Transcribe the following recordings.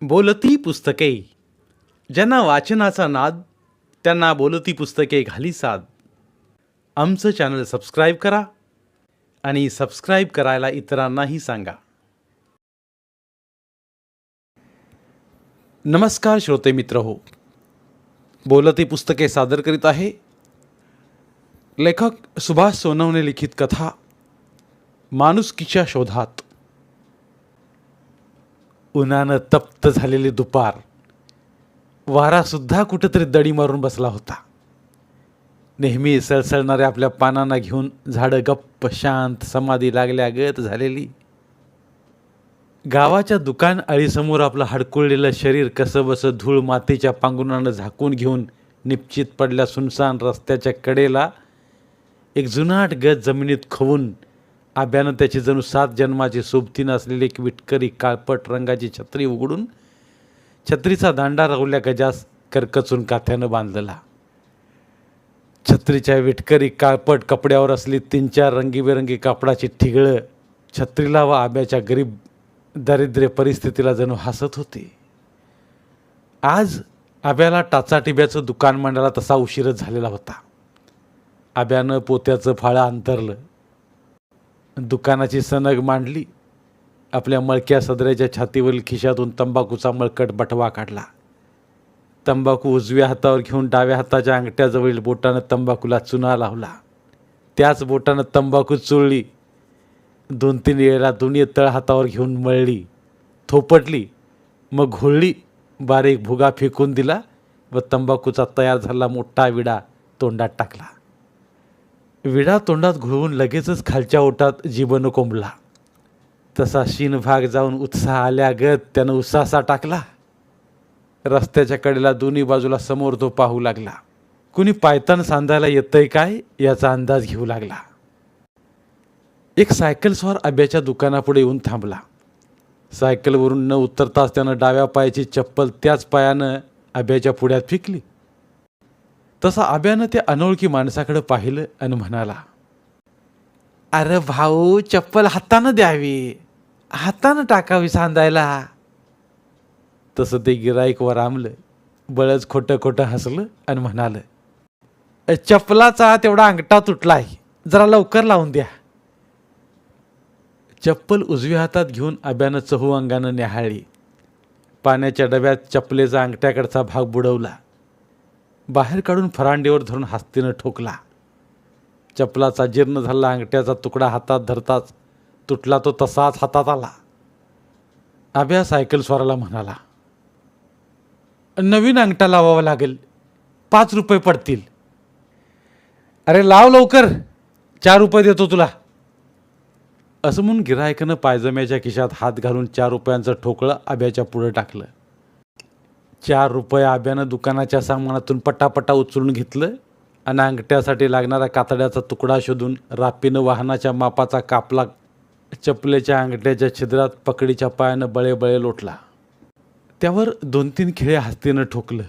बोलती पुस्तके. ज्यांना वाचनाचा नाद त्यांना बोलती पुस्तके घाली साद. आमचं चॅनल सबस्क्राईब करा आणि सबस्क्राईब करायला इतरांनाही सांगा. नमस्कार श्रोते मित्र हो, बोलती पुस्तके सादर करीत आहे लेखक सुभाष सोनवणे लिखित कथा माणुसकीच्या शोधात. उन्हानं तप्त झालेली दुपार, वारासुद्धा कुठेतरी दडी मारून बसला होता. नेहमी सळसळणाऱ्या आपल्या पानांना घेऊन झाडं गप्प शांत समाधी लागल्यागत झालेली. गावाच्या दुकान आळीसमोर आपलं हडकुळलेलं शरीर कसंबसं धूळ मातीच्या पांघरुणानं झाकून घेऊन निश्चित पडल्या सुनसान रस्त्याच्या कडेला एक जुनाट गज जमिनीत खवून आब्यानं त्याची जणू 7 जन्माची सोबतीनं असलेली एक विटकरी काळपट रंगाची छत्री उघडून छत्रीचा दांडा राहुल्या गजास करकचून काथ्यानं बांधलेला. छत्रीच्या विटकरी काळपट कपड्यावर असली 3-4 रंगीबेरंगी कापडाची ठिगळं छत्रीला व आब्याच्या गरीब दारिद्र्य परिस्थितीला जणू हसत होती. आज आब्याला टाचाटिब्याचं दुकान मांडायला तसा उशीरच झालेला होता. आब्यानं पोत्याचं फाळं अंतरलं, दुकानाची सनग मांडली, आपल्या मळक्या सदऱ्याच्या छातीवरील खिशातून तंबाखूचा मळकट बटवा काढला. तंबाखू उजव्या हातावर घेऊन डाव्या हाताच्या अंगठ्याजवळील बोटानं तंबाखूला चुना लावला. त्याच बोटानं तंबाखू चोळली. 2-3 वेळेला दोन्ही तळ हातावर घेऊन मळली, थोपटली, मग घोळली, बारीक भुगा फेकून दिला व तंबाखूचा तयार झालेला मोठा विडा तोंडात टाकला. विडा तोंडात घुळवून लगेचच खालच्या ओटात जीवन कोंबला. तसा शीन भाग जाऊन उत्साह आल्यागत त्यानं उसासा टाकला. रस्त्याच्या कडेला दोन्ही बाजूला समोर तो पाहू लागला. कुणी पायतान सांधायला येतंय काय याचा अंदाज घेऊ लागला. एक सायकलस्वार आब्याच्या दुकानापुढे येऊन थांबला. सायकलवरून न उतरताच त्यानं डाव्या पायाची चप्पल त्याच पायानं आब्याच्या पुढ्यात फेकली. तसा आब्यानं त्या अनोळखी माणसाकडे पाहिलं आणि म्हणाला, अरे भाऊ, चप्पल हातानं द्यावी, हातानं टाकावी सांधायला. तसं ते गिराईक वर आमलं, बळच खोटं खोटं हसलं आणि म्हणालं, चप्पलाचा तेवढा अंगठा तुटलाय, जरा लवकर लावून द्या. चप्पल उजव्या हातात घेऊन आब्यानं चहू अंगानं न्याहाळली. पाण्याच्या डब्यात चप्पलेचा अंगठ्याकडचा भाग बुडवला. बाहेर काढून फरांडीवर धरून हस्तीनं ठोकला. चपलाचा जीर्ण झालेला अंगठ्याचा तुकडा हातात धरताच तुटला तो तसाच हातात आला. आब्या सायकल स्वाराला म्हणाला, नवीन अंगठा लावावा लागेल, 5 रुपये पडतील. अरे लाव लवकर, 4 रुपये देतो तुला. असं म्हणून गिरायकानं पायजम्याच्या खिशात हात घालून 4 रुपयांचं ठोकळं आब्याच्या पुढे टाकलं. 4 रुपये आब्यानं दुकानाच्या सामानातून पटापटा उचलून घेतलं आणि अंगठ्यासाठी लागणारा कातड्याचा तुकडा शोधून रापीनं वाहनाच्या मापाचा कापला चपलेच्या अंगठ्याच्या छिद्रात पकडीच्या पायानं बळे लोटला. त्यावर 2-3 खिळे हस्तीनं ठोकलं.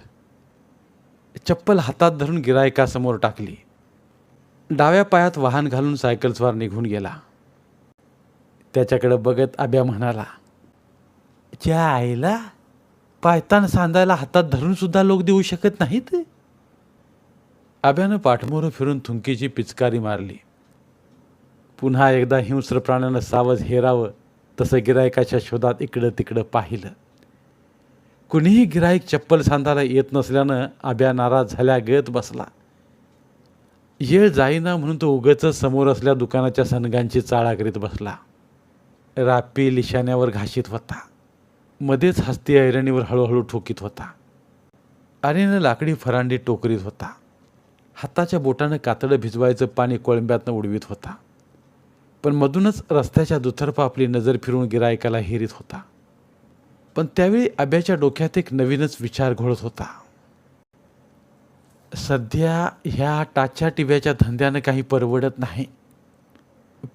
चप्पल हातात धरून गिरायकासमोर टाकली. डाव्या पायात वाहन घालून सायकलस्वार निघून गेला. त्याच्याकडे बघत आब्या म्हणाला, च्या आईला, पायतान सांधायला हातात धरून सुद्धा लोक देऊ शकत नाहीत. आब्यानं पाठमोरं फिरून थुंकीची पिचकारी मारली. पुन्हा एकदा हिंस्र प्राण्यानं सावज हेरावं तसं गिरायकाच्या शोधात इकडं तिकडं पाहिलं. कुणीही गिराईक चप्पल सांधायला येत नसल्यानं आब्या नाराज झाल्यागत बसला. येळ जाईना म्हणून तो उगाचच समोर असल्या दुकानाच्या सनगांची चाळा करीत बसला. रापी लिशाण्यावर घाशीत होता, मध्येच हस्ती ऐरणीवर हळूहळू ठोकीत होता. आरेनं लाकडी फरांडी टोकरीत होता. हाताच्या बोटानं कातडं भिजवायचं पाणी कोळंब्यातनं उडवीत होता. पण मधूनच रस्त्याच्या दुतर्फा आपली नजर फिरून गिरायकाला हेरीत होता. पण त्यावेळी आब्याच्या डोक्यात एक नवीनच विचार घोळत होता. सध्या ह्या टाच्या टिब्याच्या धंद्यानं काही परवडत नाही.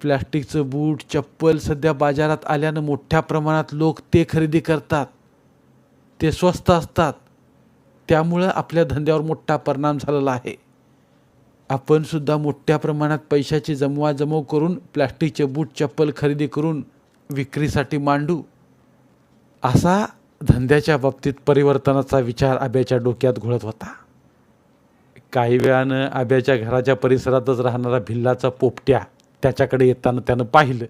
प्लॅस्टिकचं बूट चप्पल सध्या बाजारात आल्यानं मोठ्या प्रमाणात लोक ते खरेदी करतात. ते स्वस्त असतात, त्यामुळं आपल्या धंद्यावर मोठा परिणाम झालेला आहे. आपण सुद्धा मोठ्या प्रमाणात पैशाची जमवाजमव करून प्लॅस्टिकचे बूट चप्पल खरेदी करून विक्रीसाठी मांडू, असा धंद्याच्या बाबतीत परिवर्तनाचा विचार आब्याच्या डोक्यात घोळत होता. काही वेळानं आब्याच्या घराच्या परिसरातच राहणारा भिल्लाचा पोपट्या त्याच्याकडे येताना त्यानं पाहिलं.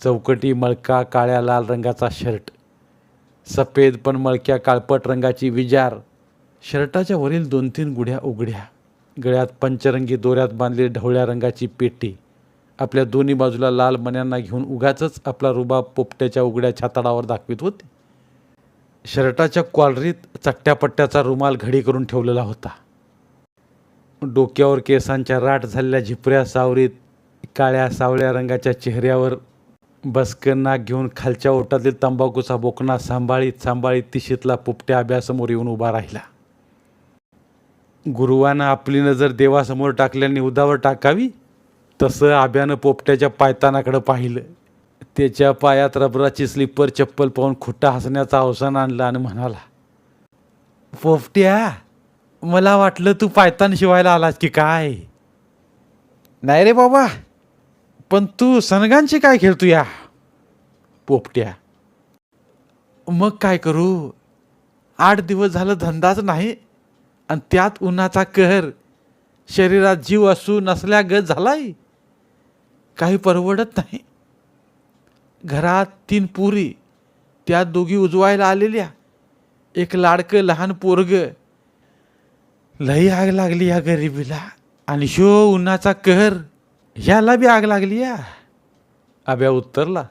चौकटी मळका काळ्या लाल रंगाचा शर्ट, सफेद पण मळक्या काळपट रंगाची विजार, शर्टाच्या वरील 2-3 गुढ्या उघड्या, गळ्यात पंचरंगी दोऱ्यात बांधलेली ढवळ्या रंगाची पेटी, आपल्या दोन्ही बाजूला लाल मण्यांना घेऊन उगाचच आपला रुबाब पोपट्याच्या उघड्या छाताडावर दाखवित होते. शर्टाच्या कॉलरीत चट्ट्यापट्ट्याचा रुमाल घडी करून ठेवलेला होता. डोक्यावर केसांच्या राठ झालेल्या झिपऱ्या सावरीत काळ्या सावळ्या रंगाच्या चेहऱ्यावर बसकं नाक घेऊन खालच्या ओटातील तंबाखूचा बोकणा सांभाळीत तिशीतला पोपट्या आब्यासमोर येऊन उभा राहिला. गुरुवानं आपली नजर देवासमोर टाकल्याने उदावर टाकावी तसं आब्यानं पोपट्याच्या पायतानाकडं पाहिलं. त्याच्या पायात रबराची स्लीपर चप्पल पाहून खोटा हसण्याचा अवसान आणलं आणि म्हणाला, पोपट्या, मला वाटलं तू पायतान शिवायला आलास की काय. नाही रे बाबा, पण तू सनगांची काय खेळतो या. पोपट्या, मग काय करू, 8 दिवस झालं धंदाच नाही आणि त्यात उन्हाचा कहर, शरीरात जीव असू नसल्या गत झालाय, काही परवडत नाही. घरात 3 पुरी, त्यात 2 उजवायला आलेल्या, एक लाडकं लहान पोरग. लई आग लागली या गरिबीला आणि शो उन्हाचा कहर, ह्याला बी आग लागली या. आब्या उत्तरला.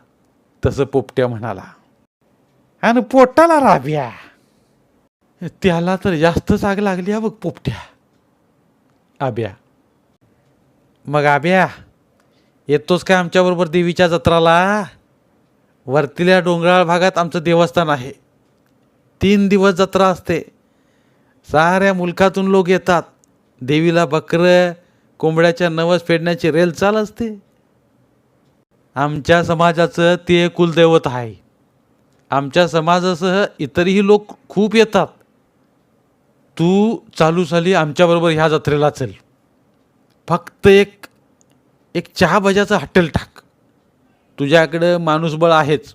तसं पोपट्या म्हणाला, आणि पोटाला राब्या, त्याला तर जास्तच आग लागली या बघ पोपट्या. आब्या, मग आब्या येतोस काय आमच्याबरोबर देवीच्या जत्राला. वरतील्या डोंगराळ भागात आमचं देवस्थान आहे. 3 दिवस जत्रा असते. साऱ्या मुलखातून लोक येतात. देवीला बकरं कोंबड्याच्या नवस फेडण्याची रेल चाल असते. आमच्या समाजाचं ते कुलदैवत आहे. आमच्या समाजासह इतरही लोक खूप येतात. तू चालू साली आमच्याबरोबर ह्या जत्रेला चल. फक्त एक चहा भज्याचं हॉटेल टाक. तुझ्याकडं माणूसबळ आहेच.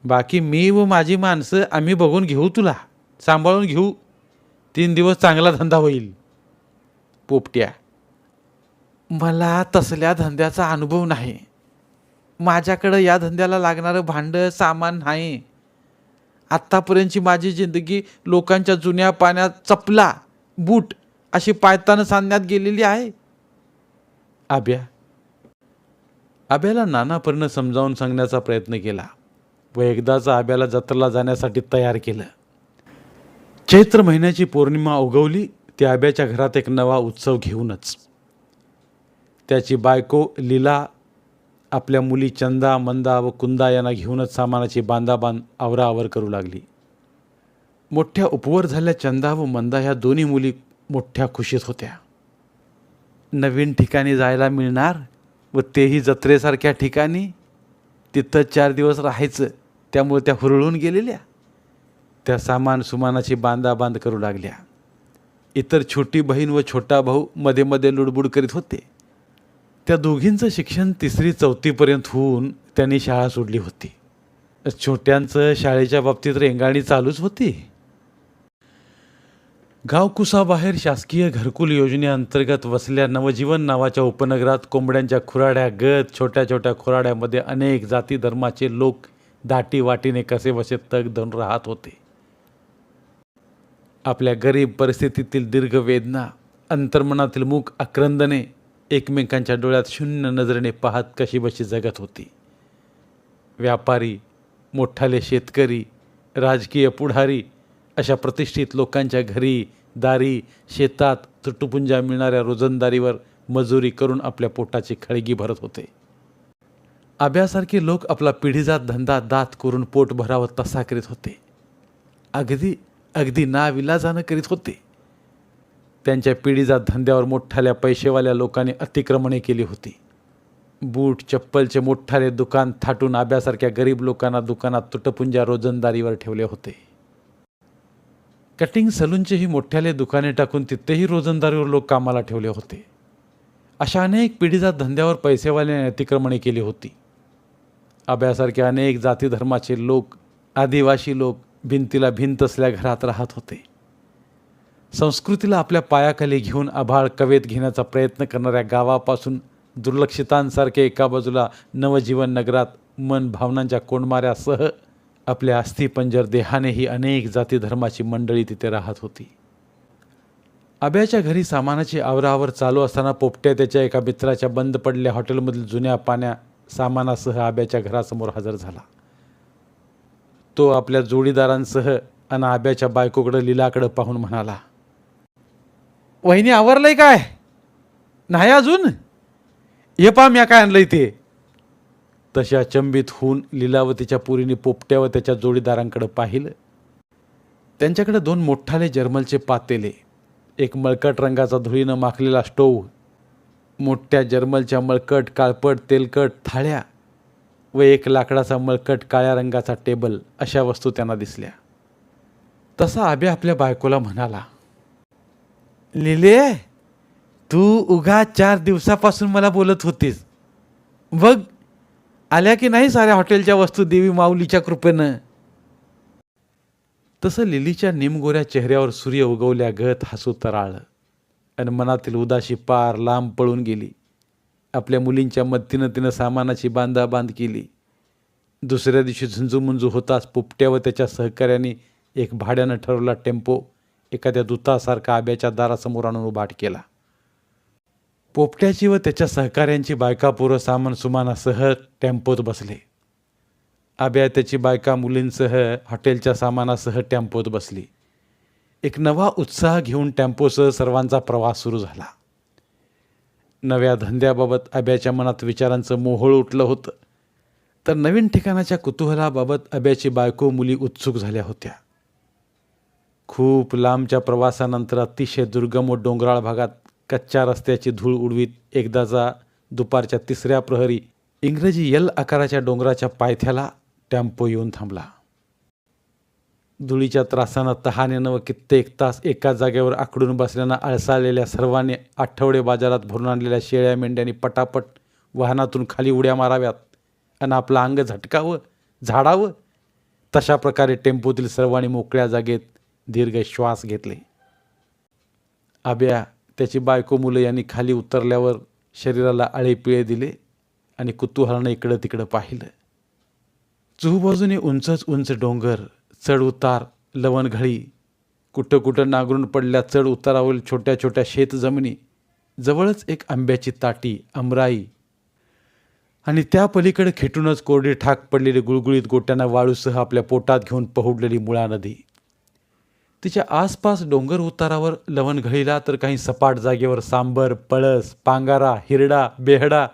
बाकी मी व माझी माणसं आम्ही बघून घेऊ, तुला सांभाळून घेऊ. 3 दिवस चांगला धंदा होईल. पोपट्या, मला तसल्या धंद्याचा अनुभव नाही. माझ्याकडं या धंद्याला लागणारं भांडं सामान नाही. आत्तापर्यंतची माझी जिंदगी लोकांच्या जुन्या पाण्यात चपला बूट अशी पायतानं सांधण्यात गेलेली आहे. आब्याला नानापरीनं समजावून सांगण्याचा प्रयत्न केला व एकदाच आब्याला जत्रेला जाण्यासाठी तयार केलं. चैत्र महिन्याची पौर्णिमा उगवली ती आब्याच्या घरात एक नवा उत्सव घेऊनच. त्याची बायको लीला आपल्या मुली चंदा, मंदा व कुंदा यांना घेऊनच सामानाची बांधाबांध आवराआवर करू लागली. मोठ्या उपवर झाल्या चंदा व मंदा ह्या दोन्ही मुली मोठ्या खुशीत होत्या. नवीन ठिकाणी जायला मिळणार व तेही जत्रेसारख्या ठिकाणी. तिथं 4 दिवस राहायचं, त्यामुळे त्या हुरळून गेलेल्या. त्या सुमानाची बांधाबांध करू लागल्या. इतर छोटी बहीण व छोटा भाऊ मध्ये मध्ये लुडबुड करीत होते. त्या दोघींचं शिक्षण 3री-4थीपर्यंत होऊन त्यांनी शाळा सोडली होती. छोट्यांचं शाळेच्या बाबतीत रेंगाणी चालूच होती. गावकुसाबाहेर शासकीय घरकुल योजनेअंतर्गत वसल्या नवजीवन नावाच्या उपनगरात कोंबड्यांच्या खुराड्या गत छोट्या छोट्या खुराड्यामध्ये अनेक जाती धर्माचे लोक दाटी वाटीने कसे बसे तग धरून राहत होते. आपल्या गरीब परिस्थितीतील दीर्घ वेदना, अंतर्मनातील मूक आक्रंदने एकमेकांच्या डोळ्यात शून्य नजरेने पाहत कशी बशी जगत होती. व्यापारी, मोठाले शेतकरी, राजकीय पुढारी अशा प्रतिष्ठित लोकांच्या घरी दारी शेतात तुटपुंजा मिळणाऱ्या रोजंदारीवर मजुरी करून आपल्या पोटाची खळगी भरत होते. आब्यासारखे लोक आपला पिढीजात धंदा दात करून पोट भरावं तसा करीत होते. अगदी नाविलाजानं करीत होते. त्यांच्या पिढीजात धंद्यावर मोठाल्या पैसेवाल्या लोकांनी अतिक्रमणे केली होती. बूट चप्पलचे मोठाले दुकान थाटून आब्यासारख्या गरीब लोकांना दुकानात तुटपुंजा रोजंदारीवर ठेवले होते. कटिंग सलूनचेही मोठ्याले दुकाने टाकून तिथेही रोजंदारीवर लोक कामाला ठेवले होते. अशा अनेक पिढीजात धंद्यावर पैसेवाल्याने अतिक्रमणे केली होती. आब्यासारख्या अनेक जाती धर्माचे लोक आदिवासी लोक भिंतीला भिंत असल्या घरात राहत होते. संस्कृतीला आपल्या पायाखाली घेऊन आभाळ कवेत घेण्याचा प्रयत्न करणाऱ्या गावापासून दुर्लक्षितांसारखे एका बाजूला नवजीवन नगरात मन भावनांच्या कोंडमाऱ्यासह आपल्या अस्थिपंजर देहानेही अनेक जाती धर्माची मंडळी तिथे राहत होती. आब्याच्या घरी सामानाची आवराआवर चालू असताना पोपट्या त्याच्या एका मित्राच्या बंद पडलेल्या हॉटेलमधील जुन्या पाण्या सामानासह आब्याच्या घरासमोर हजर झाला. तो आपल्या जोडीदारांसह आणि आब्याच्या बायकोकडं लीलाकडं पाहून म्हणाला, "वहिनी आवरलंय काय? नाही अजून? हे पहा म्या काय आणलंय ते." तशा अचंबित होऊन लीलावतीच्या पुरीने पोपट्या व त्याच्या जोडीदारांकडे पाहिलं. त्यांच्याकडे 2 मोठाले जर्मलचे पातेले, एक मळकट रंगाचा धुळीनं माखलेला स्टोव्ह, मोठ्या जर्मलच्या मळकट काळपट तेलकट थाळ्या व एक लाकडाचा मळकट काळ्या रंगाचा टेबल अशा वस्तू त्यांना दिसल्या. तसा आब्या आपल्या बायकोला म्हणाला, "लिले, तू उगा 4 दिवसापासून मला बोलत होतीस. बघ आल्या की नाही साऱ्या हॉटेलच्या वस्तू देवी माऊलीच्या कृपेनं." तसं लिलीच्या निमगोऱ्या चेहऱ्यावर सूर्य उगवल्यागत हसू तराळलं आणि मनातील उदाशी पार लांब पळून गेली. आपल्या मुलींच्या मदतीनं तिनं सामानाची बांधाबांध केली. दुसऱ्या दिवशी झुंजूमुंजू होताच पोपट्या व त्याच्या सहकाऱ्यांनी एक भाड्यानं ठरवला टेम्पो एखाद्या दूतासारखा आब्याच्या दारासमोर आणून उभाट केला. पोपट्याची व त्याच्या सहकाऱ्यांची बायका पोरं सामान सुमानासह टेम्पोत बसले. आब्या त्याची बायका मुलींसह हॉटेलच्या सामानासह टेम्पोत बसली. एक नवा उत्साह घेऊन टेम्पोसह सर्वांचा प्रवास सुरू झाला. नव्या धंद्याबाबत आब्याच्या मनात विचारांचं मोहोळ उठलं होतं, तर नवीन ठिकाणाच्या कुतूहलाबाबत आब्याची बायको मुली उत्सुक झाल्या होत्या. खूप लांबच्या प्रवासानंतर अतिशय दुर्गम व डोंगराळ भागात कच्च्या रस्त्याची धूळ उडवीत एकदाचा दुपारच्या 3ऱ्या प्रहरी इंग्रजी एल आकाराच्या डोंगराच्या पायथ्याला टेम्पो येऊन थांबला. धुळीच्या त्रासानं तहानेनं व कित्येक तास एका जागेवर आखडून बसल्यानं आळसाळलेल्या सर्वांनी आठवडे बाजारात भरून आणलेल्या शेळ्या मेंढ्यांनी पटापट वाहनातून खाली उड्या माराव्यात आणि आपलं अंग झटकावं झाडावं. तशा प्रकारे टेम्पोतील सर्वांनी मोकळ्या जागेत दीर्घ श्वास घेतले. आब्या, त्याची बायको, मुलं यांनी खाली उतरल्यावर शरीराला आळेपिळे दिले आणि कुतूहलानं इकडं तिकडं पाहिलं. चहूबाजूने उंचच उंच डोंगर, चढ उतार, लवणघळी, कुठं कुठं नांगरून पडल्या चढ उतारावरील छोट्या छोट्या शेतजमिनी, जवळच एक आंब्याची ताटी, आमराई आणि त्या पलीकडे खेटूनच कोरडी ठाक पडलेली गुळगुळीत गोट्यांना वाळूसह आपल्या पोटात घेऊन पहुडलेली मुळा नदी. तिच्या आसपास डोंगर उतारावर लवणघळीला तर काही सपाट जागेवर सांबर, पळस, पांगारा, हिरडा, बेहडा,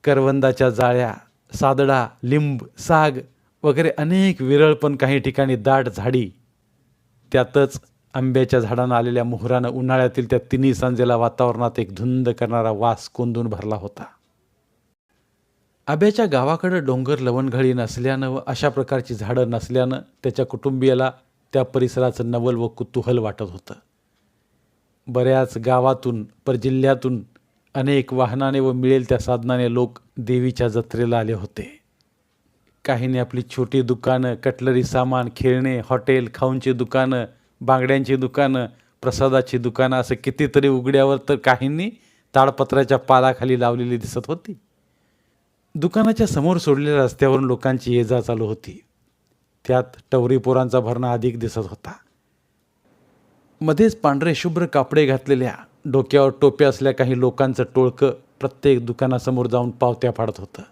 करवंदाच्या जाळ्या, सादडा, लिंब, साग वगैरे अनेक विरळ पण काही ठिकाणी दाट झाडी. त्यातच आंब्याच्या झाडांना आलेल्या मोहरानं उन्हाळ्यातील त्या तिन्ही सांजेला वातावरणात एक धुंद करणारा वास कोंदून भरला होता. आब्याच्या गावाकडं डोंगर लवणघळी नसल्यानं व अशा प्रकारची झाडं नसल्यानं त्याच्या कुटुंबियाला त्या परिसराचं नवल व कुतूहल वाटत होतं. बऱ्याच गावातून परजिल्ह्यातून अनेक वाहनाने व मिळेल त्या साधनाने लोक देवीच्या जत्रेला आले होते. काहींनी आपली छोटी दुकानं, कटलरी सामान, खेळणे, हॉटेल, खाऊंची दुकानं, बांगड्यांची दुकानं, प्रसादाची दुकानं असं कितीतरी उघड्यावर तर काहींनी ताडपत्राच्या पालाखाली लावलेली दिसत होती. दुकानाच्या समोर सोडलेल्या रस्त्यावरून लोकांची ये जा चालू होती. त्यात टवरी पोरांचा भरणा अधिक दिसत होता. मध्येच पांढरे शुभ्र कापडे घातलेल्या, डोक्यावर टोप्या असल्या काही लोकांचं टोळकं प्रत्येक दुकानासमोर जाऊन पावत्या फाडत होतं.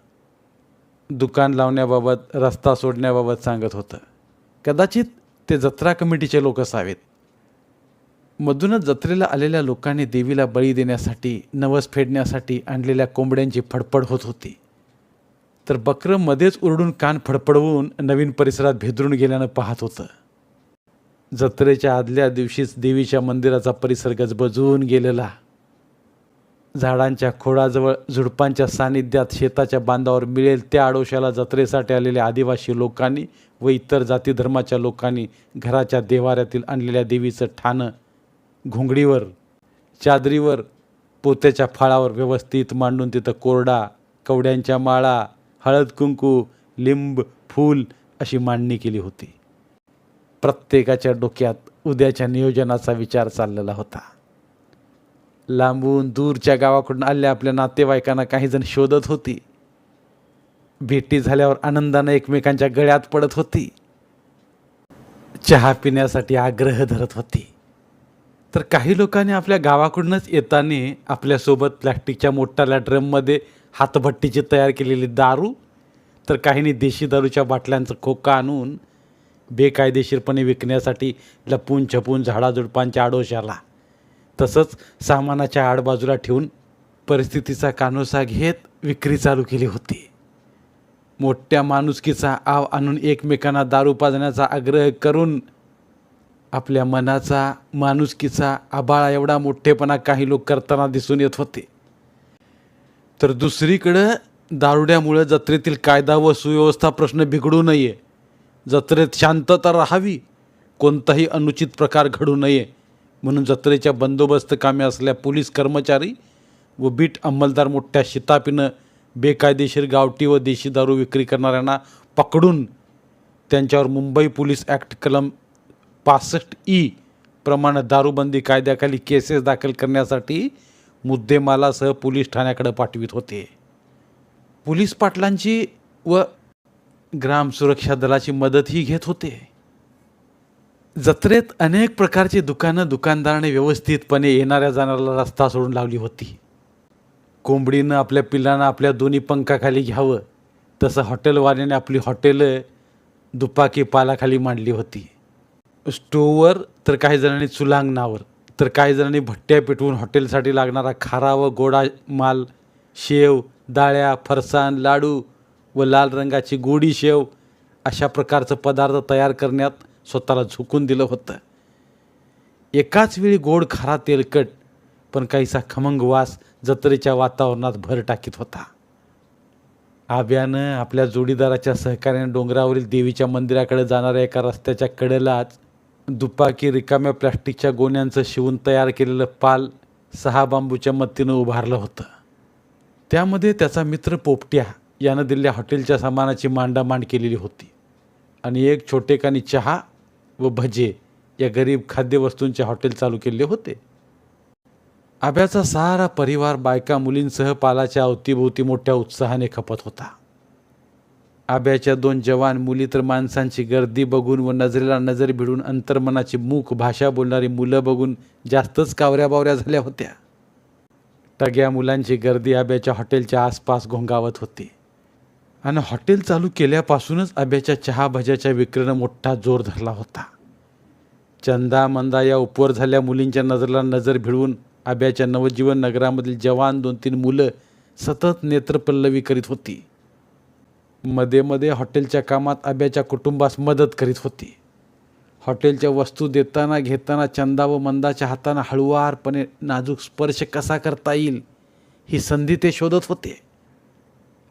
दुकान लावण्याबाबत, रस्ता सोडण्याबाबत सांगत होतं. कदाचित ते जत्रा कमिटीचे लोक असावेत. मधूनच जत्रेला आलेल्या लोकांनी देवीला बळी देण्यासाठी, नवस फेडण्यासाठी आणलेल्या कोंबड्यांची फडफड होत होती. तर बकरं मध्येच उरडून कान फडफडवून नवीन परिसरात भेदरून गेल्यानं पाहत होतं. जत्रेच्या आदल्या दिवशीच देवीच्या मंदिराचा परिसर गजबजून गेलेला. झाडांच्या खोडाजवळ, झुडपांच्या सानिध्यात, शेताच्या बांधावर मिळेल त्या आडोशाला जत्रेसाठी आलेल्या आदिवासी लोकांनी व इतर जाती धर्माच्या लोकांनी घराच्या देवाऱ्यातील आणलेल्या देवीचं ठाणं घोंगडीवर, चादरीवर, पोत्याच्या फाळावर व्यवस्थित मांडून तिथं कोरडा, कवड्यांच्या माळा, हळद कुंकू, लिंब, फूल, अशी मांडणी केली होती. प्रत्येकाच्या डोक्यात उद्याच्या नियोजनाचा विचार चाललेला होता. लांबून दूरच्या गावाकडून आलेल्या आपल्या नातेवाईकांना काही जण शोधत होती. भेटी झाल्यावर आनंदाने एकमेकांच्या गळ्यात पडत होती. चहा पिण्यासाठी आग्रह धरत होती. तर काही लोकांनी आपल्या गावाकडूनच येताना आपल्यासोबत प्लॅस्टिकच्या मोठ्या ड्रममध्ये हातभट्टीची तयार केलेली दारू, तर काहींनी देशी दारूच्या बाटल्यांचं खोका आणून बेकायदेशीरपणे विकण्यासाठी लपून छपून झाडाझुडपांच्या आडोशाला तसंच सामानाच्या आडबाजूला ठेवून परिस्थितीचा कानोसा घेत विक्री चालू केली होती. मोठ्या माणुसकीचा आव आणून एकमेकांना दारू पाजण्याचा आग्रह करून आपल्या मनाचा माणुसकीचा आबाळा एवढा मोठेपणा काही लोक करताना दिसून येत होते. तर दुसरीकडं दारुड्यामुळे जत्रेतील कायदा व सुव्यवस्था प्रश्न बिघडू नये, जत्रेत शांतता राहावी, कोणताही अनुचित प्रकार घडू नये म्हणून जत्रेच्या बंदोबस्त कामी असलेल्या पोलीस कर्मचारी व बीट अंमलदार मोठ्या शितापीनं बेकायदेशीर गावठी व देशी दारू विक्री करणाऱ्यांना पकडून त्यांच्यावर मुंबई पोलीस ॲक्ट कलम 65E प्रमाणे दारूबंदी कायद्याखाली केसेस दाखल करण्यासाठी मुद्देमालासह पोलीस ठाण्याकडे पाठवित होते. पोलीस पाटलांची व ग्राम सुरक्षा दलाची मदतही घेत होते. जत्रेत अनेक प्रकारची दुकानं दुकानदाराने व्यवस्थितपणे येणाऱ्या जाणाऱ्याला रस्ता सोडून लावली होती. कोंबडीनं आपल्या पिल्लांना आपल्या दोन्ही पंखाखाली घ्यावं तसं हॉटेलवाल्याने आपली हॉटेलं दुपाकी पालाखाली मांडली होती. स्टोववर तर काही जणांनी चुलांगणावर तर काही जणांनी भट्ट्या पेटवून हॉटेलसाठी लागणारा खारा व गोडा माल, शेव, डाळ्या, फरसाण, लाडू व लाल रंगाची गोडी शेव अशा प्रकारचं पदार्थ तयार करण्यात स्वतःला झुकून दिलं होतं. एकाच वेळी गोड, खारा, तेलकट पण काहीसा खमंग वास जत्रेच्या वातावरणात भर टाकीत होता. आब्यानं आपल्या जोडीदाराच्या सहकार्याने डोंगरावरील देवीच्या मंदिराकडे जाणाऱ्या एका रस्त्याच्या कडेलाच दुपाकी रिकाम्या प्लॅस्टिकच्या गोण्यांचं शिवून तयार केलेलं पाल 6 बांबूच्या मदतीनं उभारलं होतं. त्यामध्ये त्याचा मित्र पोपट्या यानं दिलेल्या हॉटेलच्या सामानाची मांडामांड केलेली होती आणि एक छोटेखानी चहा व भजे या गरीब खाद्यवस्तूंचे हॉटेल चालू केले होते. आब्याचा सारा परिवार बायका मुलींसह पालाच्या अवतीभोवती मोठ्या उत्साहाने खपत होता. आब्याच्या 2 जवान मुली तर माणसांची गर्दी बघून व नजरेला नजर भिडून अंतर्मनाची मूक भाषा बोलणारी मुलं बघून जास्तच कावऱ्या बावऱ्या झाल्या होत्या. टग्या मुलांची गर्दी आब्याच्या हॉटेलच्या आसपास घोंगावत होती आणि हॉटेल चालू केल्यापासूनच आब्याच्या चहा भज्याच्या विक्रीनं मोठा जोर धरला होता. चंदा मंदा या उपवर झाल्या मुलींच्या नजरेला नजर भिडवून आब्याच्या नवजीवन नगरामधील जवान 2-3 मुलं सतत नेत्रपल्लवी करीत होती. मध्ये मध्ये हॉटेलच्या कामात आब्याच्या कुटुंबास मदत करीत होती. हॉटेलच्या वस्तू देताना घेताना चंदा व मंदाच्या हातांना हळुवारपणे नाजूक स्पर्श कसा करता येईल ही संधी ते शोधत होते.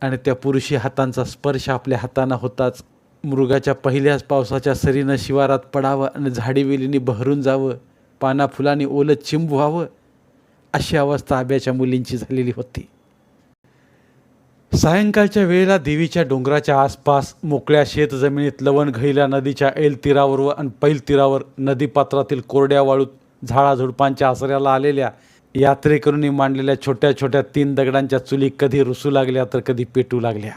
आणि त्या पुरुषी हातांचा स्पर्श आपल्या हातांना होताच मृगाच्या पहिल्याच पावसाच्या सरीनं शिवारात पडावं आणि झाडीवेलींनी बहरून जावं, पाना फुलांनी ओलं चिंब व्हावं अशी अवस्था आब्याच्या मुलींची झालेली होती. सायंकाळच्या वेळेला देवीच्या डोंगराच्या आसपास मोकळ्या शेत जमिनीत लवण घळीला नदीच्या ऐल तीरावर व पैल तीरावर नदीपात्रातील कोरड्या वाळूत झाडाझुडपांच्या आसऱ्याला आलेल्या यात्रेकरूंनी मांडलेल्या छोट्या छोट्या 3 दगडांच्या चुली कधी रुसू लागल्या तर कधी पेटू लागल्या.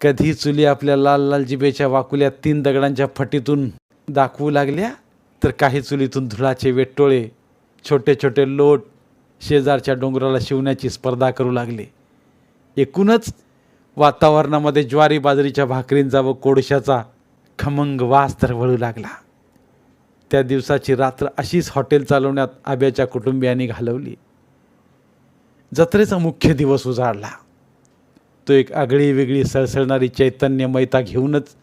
कधी चुली आपल्या लाल लाल जिभेच्या वाकुल्या 3 दगडांच्या फटीतून दाखवू लागल्या तर काही चुलीतून धुळाचे वेटोळे, छोटे छोटे लोट शेजारच्या डोंगराला शिवण्याची स्पर्धा करू लागले. एकूणच वातावरणामध्ये ज्वारी बाजरीच्या भाकरींचा व कोळशाचा खमंग वास दरवळू लागला. त्या दिवसाची रात्र अशीच हॉटेल चालवण्यात आब्याच्या कुटुंबियांनी घालवली. जत्रेचा मुख्य दिवस उजाडला. तो एक आगळी वेगळी सळसळणारी चैतन्यमयता घेऊनच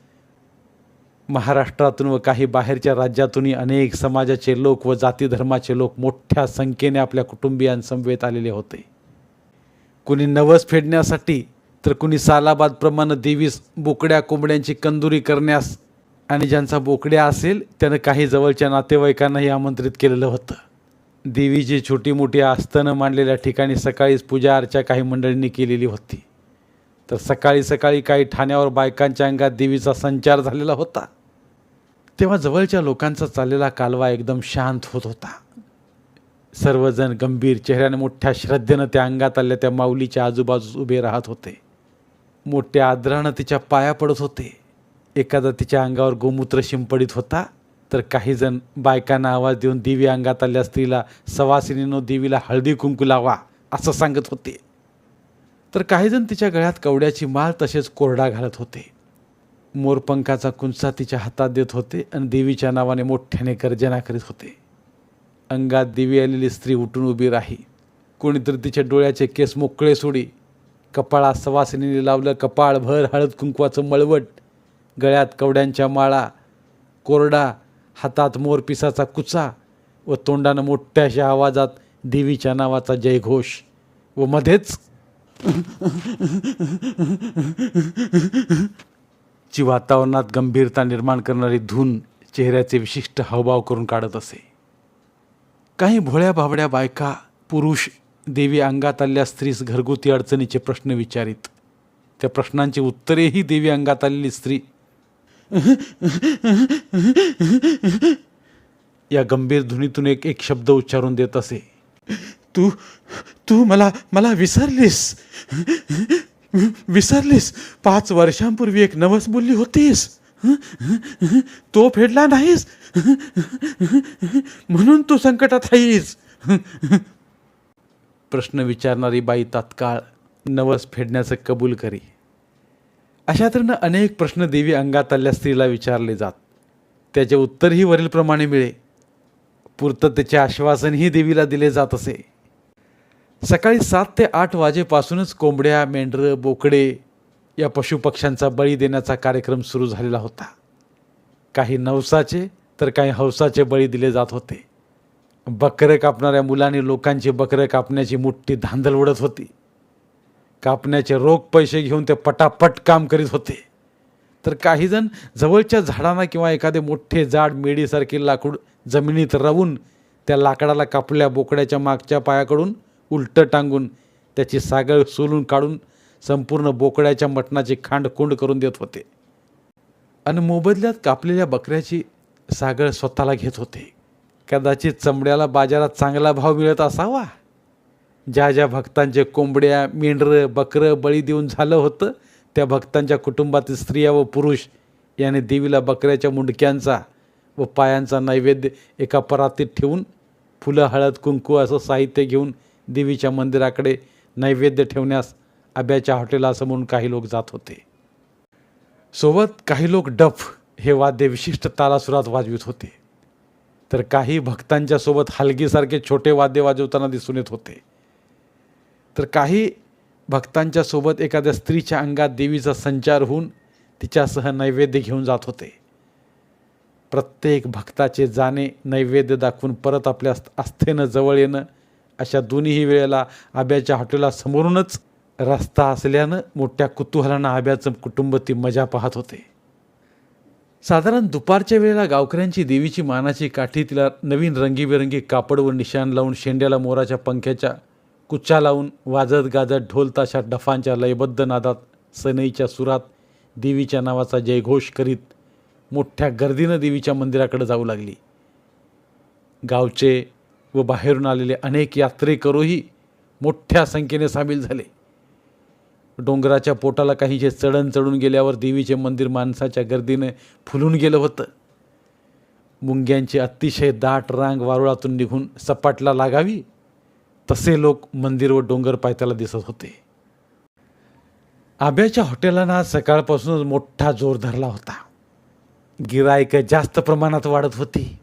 महाराष्ट्रातून व काही बाहेरच्या राज्यातूनही अनेक समाजाचे लोक व जाती धर्माचे लोक मोठ्या संख्येने आपल्या कुटुंबियांसमवेत आलेले होते. कुणी नवस फेडण्यासाठी तर कुणी सालाबादप्रमाणे देवीस बोकड्या कोंबड्यांची कंदुरी करण्यास आणि ज्यांचा बोकड्या असेल त्यानं काही जवळच्या नातेवाईकांनाही आमंत्रित केलेलं होतं. देवीची छोटी मोठी आस्थानं मांडलेल्या ठिकाणी सकाळीच पूजा अर्चा काही मंडळींनी केलेली होती. तर सकाळी सकाळी काही ठाण्यावर बायकांच्या अंगात देवीचा संचार झालेला होता. तेव्हा जवळच्या लोकांचा चाललेला कालवा एकदम शांत होत होता. सर्वजण गंभीर चेहऱ्याने मोठ्या श्रद्धेनं त्या अंगात आलेल्या त्या माऊलीच्या आजूबाजूस उभे राहत होते. मोठ्या आदरानं तिच्या पाया पडत होते. एखादा तिच्या अंगावर गोमूत्र शिंपडित होता, तर काही जण बायकांना आवाज देऊन देवी अंगात आलेल्या स्त्रीला सवासिनीनं देवीला हळदी कुंकू लावा असं सांगत होते. तर काही जण तिच्या गळ्यात कवड्याची माळ तसेच कोरडा घालत होते. मोरपंखाचा कुंचा तिच्या हातात देत होते आणि देवीच्या नावाने मोठ्याने गर्जना करीत होते. अंगात देवी आलेली स्त्री उठून उभी राही. कोणीतरी तिच्या डोळ्याचे केस मोकळे सोडी. कपाळात सवासिनीने लावलं कपाळभर हळद कुंकवाचं मळवट, गळ्यात कवड्यांच्या माळा, कोरडा, हातात मोरपिसाचा कुचा व तोंडानं मोठ्याशा आवाजात देवीच्या नावाचा जयघोष व मध्येच ची वातावरणात गंभीरता निर्माण करणारी धून चेहऱ्याचे विशिष्ट हावभाव करून काढत असे. काही भोळ्या भाबड्या बायका पुरुष देवी अंगात आलेल्या स्त्रीस घरगुती अडचणीचे प्रश्न विचारित. त्या प्रश्नांची उत्तरेही देवी अंगात आलेली स्त्री या गंभीर ध्वनीतून एक एक शब्द उच्चारून देत असे. तू तू मला मला विसरलीस 5 वर्षांपूर्वी एक नवस बोलली होतीस, तो फेडला नाहीस म्हणून तू संकटात आहेस. प्रश्न विचारणारी बाई तात्काळ नवस फेडण्याचं कबूल करी. अशा तऱ्हेनं अनेक प्रश्न देवी अंगात आलेल्या स्त्रीला विचारले जात. त्याचे उत्तरही वरीलप्रमाणे मिळे. पूर्ततेचे आश्वासनही देवीला दिले जात असे. सकाळी 7 ते 8 वाजेपासूनच कोंबड्या, मेंढरं, बोकडे या पशुपक्ष्यांचा बळी देण्याचा कार्यक्रम सुरू झालेला होता. काही नवसाचे तर काही हौसाचे बळी दिले जात होते. बकरं कापणाऱ्या मुलांनी लोकांची बकरं कापण्याची मोठी धांदल उडत होती. कापण्याचे रोख पैसे घेऊन ते पटापट काम करीत होते. तर काही जण जवळच्या झाडांना किंवा एखादे मोठे जाड मेढीसारखे लाकूड जमिनीत रवून त्या लाकडाला कापलेल्या बोकड्याच्या मागच्या पायाकडून उलटं टांगून त्याची सागळ सोलून काढून संपूर्ण बोकड्याच्या मटणाची खांडखुंड करून देत होते. आणि मोबदल्यात कापलेल्या बकऱ्याची सागळ स्वतःला घेत होते. कदाचित चमड्याला बाजारात चांगला भाव मिळत असावा. ज्या ज्या भक्तांचे कोंबड्या, मेंढरं, बकरं बळी देऊन झालं होतं, त्या भक्तांच्या कुटुंबातील स्त्रिया व पुरुष याने देवीला बकऱ्याच्या मुंडक्यांचा व पायांचा नैवेद्य एका परातीत ठेवून फुलं, हळद, कुंकू असं साहित्य घेऊन देवीच्या मंदिराकडे नैवेद्य ठेवण्यास आब्याच्या हॉटेलासमोरून काही लोक जात होते. सोबत काही लोक डफ हे वाद्य विशिष्ट तालासुरात वाजवित होते. तर काही भक्तांच्या सोबत हलगीसारखे छोटे वाद्य वाजवताना दिसून येत होते. तर काही भक्तांच्या सोबत एखाद्या स्त्रीच्या अंगात देवीचा संचार होऊन तिच्यासह नैवेद्य घेऊन जात होते. प्रत्येक भक्ताचे जाणे, नैवेद्य दाखवून परत आपल्या आस्थेनं जवळ येणं, अशा दोन्हीही वेळेला आब्याच्या हॉटेलासमोरूनच रस्ता असल्यानं मोठ्या कुतूहलानं आब्याचं कुटुंब ती मजा पाहत होते. साधारण दुपारच्या वेळेला गावकऱ्यांची देवीची मानाची काठी, तिला नवीन रंगीबेरंगी कापड व निशाण लावून, शेंड्याला मोराच्या पंख्याच्या कुच्च्या लावून, वाजत गाजत ढोल ताशा डफांच्या लयबद्ध नादात, सनईच्या सुरात देवीच्या नावाचा जयघोष करीत मोठ्या गर्दीनं देवीच्या मंदिराकडे जाऊ लागली. गावचे व बाहेरून आलेले अनेक यात्रेकरूही मोठ्या संख्येने सामील झाले. डोंगराच्या पोटाला काहीचे चढण चढून गेल्यावर देवीचे मंदिर माणसाच्या गर्दीने फुलून गेलं होतं. मुंग्यांची अतिशय दाट रांग वारुळातून निघून सपाटला लागावी तसे लोक मंदिर व डोंगर पायथ्याला दिसत होते. आब्याच्या हॉटेलांना सकाळपासूनच मोठा जोर धरला होता. गिरायकं जास्त प्रमाणात वाढत होती.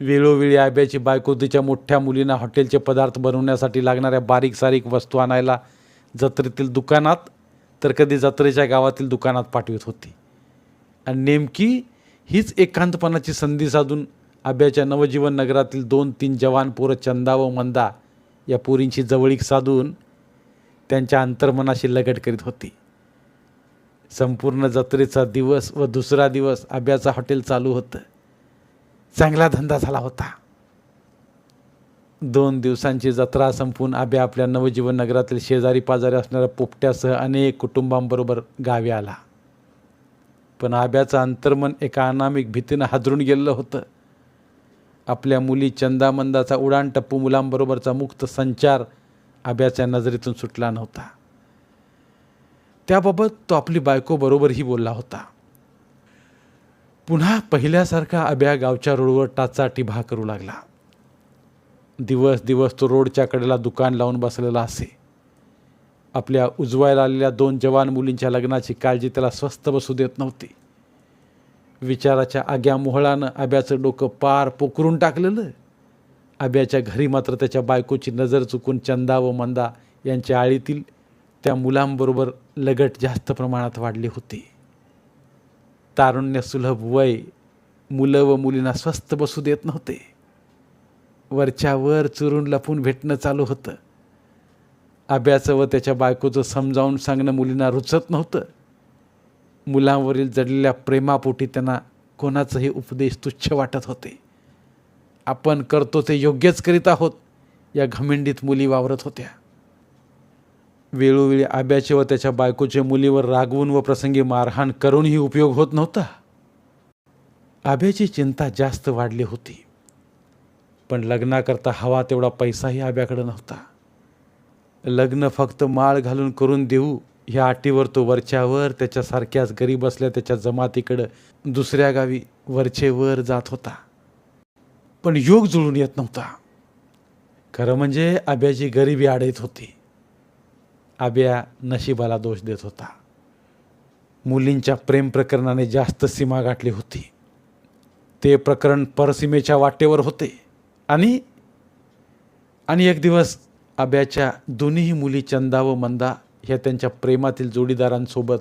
वेळोवेळी आब्याची बायको तिच्या मोठ्या मुलींना हॉटेलचे पदार्थ बनवण्यासाठी लागणाऱ्या बारीक सारीक वस्तू आणायला जत्रेतील दुकानात तर कधी जत्रेच्या गावातील दुकानात पाठवित होती. आणि नेमकी हीच एकांतपणाची संधी साधून आब्याच्या नवजीवन नगरातील 2-3 जवान पोरं चंदा व मंदा या पोरींची जवळीक साधून त्यांच्या अंतर्मनाशी लगट करीत होती. संपूर्ण जत्रेचा दिवस व दुसरा दिवस आब्याचं हॉटेल चालू होतं. चांगला धंदा झाला होता. 2 दिवसांची जत्रा संपून आब्या आपल्या नवजीवन नगरातील शेजारी पाजारी असणाऱ्या पोपट्यासह अनेक कुटुंबांबरोबर गावी आला. पण आब्याचं अंतर्मन एका अनामिक भीतीनं हादरून गेलेलं होतं. आपल्या मुली चंदामंदाचा उडाण टप्पू मुलांबरोबरचा मुक्त संचार आब्याच्या नजरेतून सुटला नव्हता. त्याबाबत तो आपली बायकोबरोबरही बोलला होता. पुन्हा पहिल्यासारखा आब्या गावच्या रोडवर टाचाटिभा करू लागला. दिवस दिवस तो रोडच्या कडेला दुकान लावून बसलेला असे. आपल्या उजवायला आलेल्या 2 जवान मुलींच्या लग्नाची काळजी त्याला स्वस्थ बसू देत नव्हती. विचाराच्या आग्या मोहळानं आब्याचं डोकं पार पोखरून टाकलेलं. आब्याच्या घरी मात्र त्याच्या बायकोची नजर चुकून चंदा व मंदा यांच्या आळीतील त्या मुलांबरोबर लगट जास्त प्रमाणात वाढली होती. तारुण्यसुलभ वय मुलं व मुलींना स्वस्थ बसू देत नव्हते. वरच्या वर चुरून लपून भेटणं चालू होतं. आब्याचं व त्याच्या बायकोचं समजावून सांगणं मुलींना रुचत नव्हतं. मुलांवरील जडलेल्या प्रेमापोटी त्यांना कोणाचंही उपदेश तुच्छ वाटत होते. आपण करतो ते योग्यच करीत आहोत या घमेंडीत मुली वावरत होत्या. वेळोवेळी आब्याचे व त्याच्या बायकोचे मुलीवर रागवून व प्रसंगी मारहाण करूनही उपयोग होत नव्हता. आब्याची चिंता जास्त वाढली होती. पण लग्नाकरता हवा तेवढा पैसाही आब्याकडे नव्हता. लग्न फक्त माळ घालून करून देऊ ह्या अटीवर तो वरच्यावर त्याच्यासारख्याच गरीब असल्या त्याच्या जमातीकडं दुसऱ्या गावी वरचे वर जात होता. पण योग जुळून येत नव्हता. खरं म्हणजे आब्याची गरिबी आडत होती. आब्या नशिबाला दोष देत होता. मुलींच्या प्रेम प्रकरणाने जास्त सीमा गाठली होती. ते प्रकरण परसीमेच्या वाटेवर होते. आणि एक दिवस आब्याच्या दोन्ही मुली चंदा व मंदा ह्या त्यांच्या प्रेमातील जोडीदारांसोबत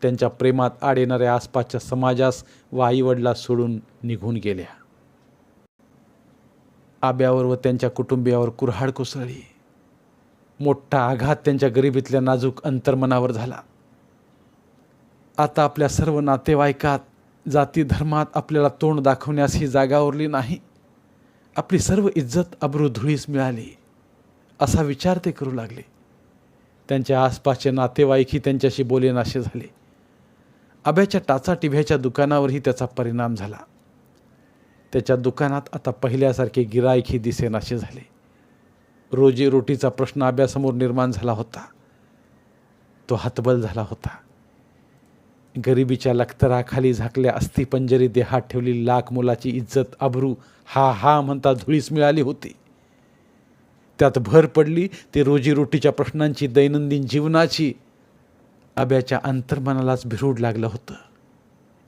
त्यांच्या प्रेमात आड येणाऱ्या आसपासच्या समाजास व आईवडिलास सोडून निघून गेल्या. आब्यावर व त्यांच्या कुटुंबियावर कुऱ्हाड कोसळली. मोठा आघात त्यांच्या गरिबीतल्या नाजूक अंतर्मनावर झाला. आता आपल्या सर्व नातेवाईकात जाती धर्मात आपल्याला तोंड दाखवण्यास ही जागा उरली नाही. आपली सर्व इज्जत अब्रू धुळीस मिळाली असा विचार ते करू लागले. त्यांच्या आसपासचे नातेवाईकही त्यांच्याशी बोलेनासे झाले. आब्याच्या टाचाटिभ्याच्या दुकानावरही त्याचा परिणाम झाला. त्याच्या दुकानात आता पहिल्यासारखे गिराईकही दिसेनासे झाले. रोजीरोटीचा प्रश्न आब्यासमोर निर्माण झाला होता. तो हतबल झाला होता. गरिबीच्या लखतराखाली झाकल्या अस्थिपंजरी देहात ठेवली लाख मुलाची इज्जत अब्रू हा म्हणता धुळीस मिळाली होती. त्यात भर पडली ते रोजीरोटीच्या प्रश्नांची, दैनंदिन जीवनाची. आब्याच्या अंतर्मनालाच भिरूड लागलं होतं.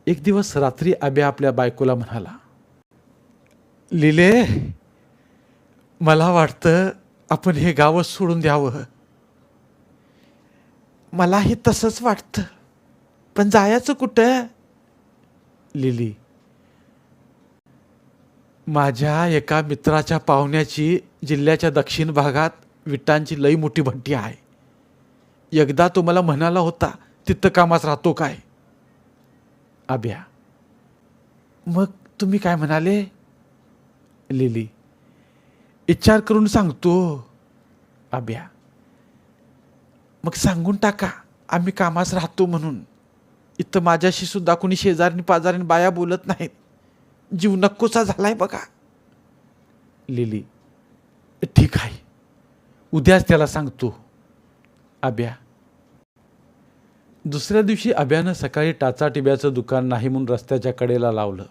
एक दिवस रात्री आब्या आपल्या बायकोला म्हणाला, लिले, मला वाटतं आपण हे गावच सोडून द्यावं. मलाही तसंच वाटतं, पण जायचं कुठं? लिली, माझ्या एका मित्राच्या पाहुण्याची जिल्ह्याच्या दक्षिण भागात विटांची लई मोठी भट्टी आहे. एकदा तो मला म्हणाला होता तिथं कामास राहतो काय? आब्या, मग तुम्ही काय म्हणाले? लिली, विचार करून सांगतो. आब्या, मग सांगून टाका आम्ही कामास राहतो म्हणून. इथं माझ्याशी सुद्धा कोणी शेजारी पाजारी बाया बोलत नाहीत. जीव नकोसा झालाय बघा. लिली, ठीक आहे, उद्याच त्याला सांगतो. आब्या. दुसऱ्या दिवशी आब्यानं सकाळी टाचाटिब्याचं दुकान नाही म्हणून रस्त्याच्या कडेला लावलं.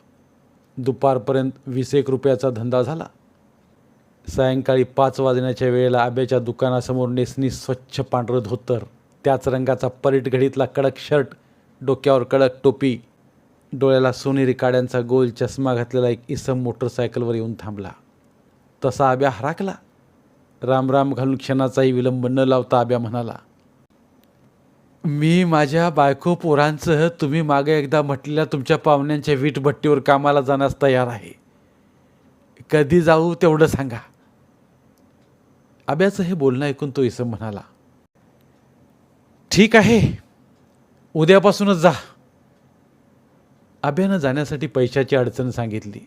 दुपारपर्यंत 20 रुपयाचा धंदा झाला. सायंकाळी 5 वाजण्याच्या वेळेला आब्याच्या दुकानासमोर नेसनी स्वच्छ पांढरं धोतर, त्याच रंगाचा परीट घडीतला कडक शर्ट, डोक्यावर कडक टोपी, डोळ्याला सोनेरी काड्यांचा गोल चष्मा घातलेला एक इसम मोटरसायकलवर येऊन थांबला. तसा आब्या हराकला. रामराम घालून क्षणाचाही विलंब न लावता आब्या म्हणाला, मी माझ्या बायको पोरांसह तुम्ही मागे एकदा म्हटलेल्या तुमच्या पाहुण्यांच्या वीटभट्टीवर कामाला जाण्यास तयार आहे. कधी जाऊ तेवढं सांगा. आब्याचं हे बोलणं ऐकून तो इसम म्हणाला, ठीक आहे, उद्यापासूनच जा. आब्यानं जाण्यासाठी पैशाची अडचण सांगितली.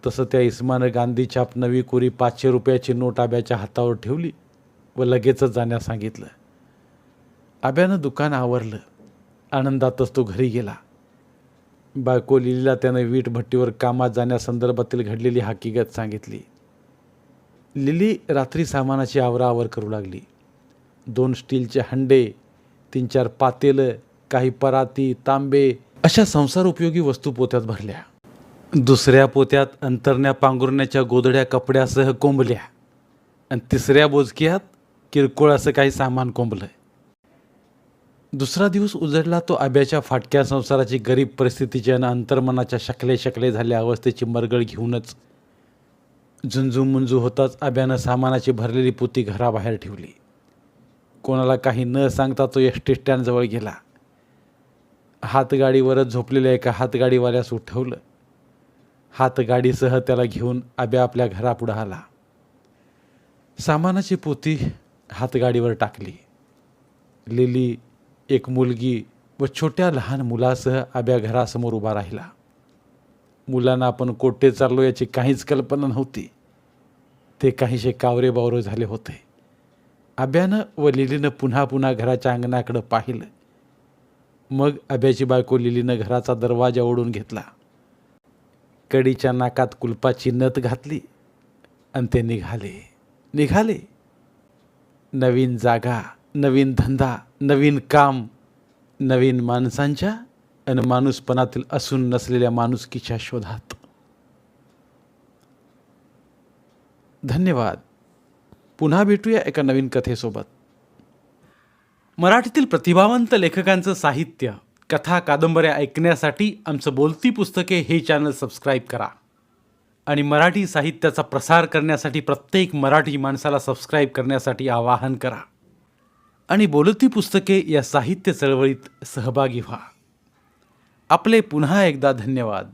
तसं त्या इस्मानं गांधी छाप नवी कोरी 500 रुपयाची नोट आब्याच्या हातावर ठेवली व लगेचच जाण्यास सांगितलं. आब्यानं दुकान आवरलं. आनंदातच तो घरी गेला. बायको लिलीला त्यानं वीट भट्टीवर कामात जाण्यासंदर्भातील घडलेली हकीकत सांगितली. लिली रात्री सामानाची आवराआवर करू लागली. 2 स्टीलचे हंडे, 3-4 पातेलं, काही पराती, तांबे अशा संसार उपयोगी वस्तू पोत्यात भरल्या. दुसऱ्या पोत्यात अंतरण्या पांघरुण्याच्या गोधड्या कपड्यासह कोंबल्या आणि तिसऱ्या बोजक्यात किरकोळ असं काही सामान कोंबलं. दुसरा दिवस उजडला तो आब्याच्या फाटक्या संसाराची गरीब परिस्थितीची आणि अंतर्मनाच्या शकले झाल्या अवस्थेची मरगळ घेऊनच. झुंजू होताच आब्यानं सामानाची भरलेली पोती घराबाहेर ठेवली. कोणाला काही न सांगता तो एसटी स्टँडजवळ गेला. हातगाडीवरच झोपलेल्या एका हातगाडीवाल्यास उठवलं. हातगाडीसह त्याला घेऊन आब्या आपल्या घरापुढं आला. सामानाची पोती हातगाडीवर टाकली. लिली, एक मुलगी व छोट्या लहान मुलासह आब्या घरासमोर उभा राहिला. मुलांना आपण कोठे चाललो याची काहीच कल्पना नव्हती. ते काहीसे कावरे झाले होते. आब्यानं व लिलीनं पुन्हा घराच्या अंगणाकडं पाहिलं. मग आब्याची बायको लिलीनं घराचा दरवाजा ओढून घेतला. कडीच्या नाकात कुलपाची नथ घातली आणि ते निघाले. नवीन जागा, नवीन धंदा, नवीन काम, नवीन माणसांच्या आणि माणूसपणातील असून नसलेल्या माणुसकीच्या शोधात. धन्यवाद. पुन्हा भेटूया एका नवीन कथेसोबत. मराठीतील प्रतिभावंत लेखकांचं साहित्य, कथा, कादंबऱ्या ऐकण्यासाठी आमचं बोलती पुस्तके हे चॅनल सबस्क्राईब करा आणि मराठी साहित्याचा प्रसार करण्यासाठी प्रत्येक मराठी माणसाला सबस्क्राईब करण्यासाठी आवाहन करा आणि बोलती पुस्तके या साहित्य चळवळीत सहभागी व्हा. आपले पुन्हा एकदा धन्यवाद.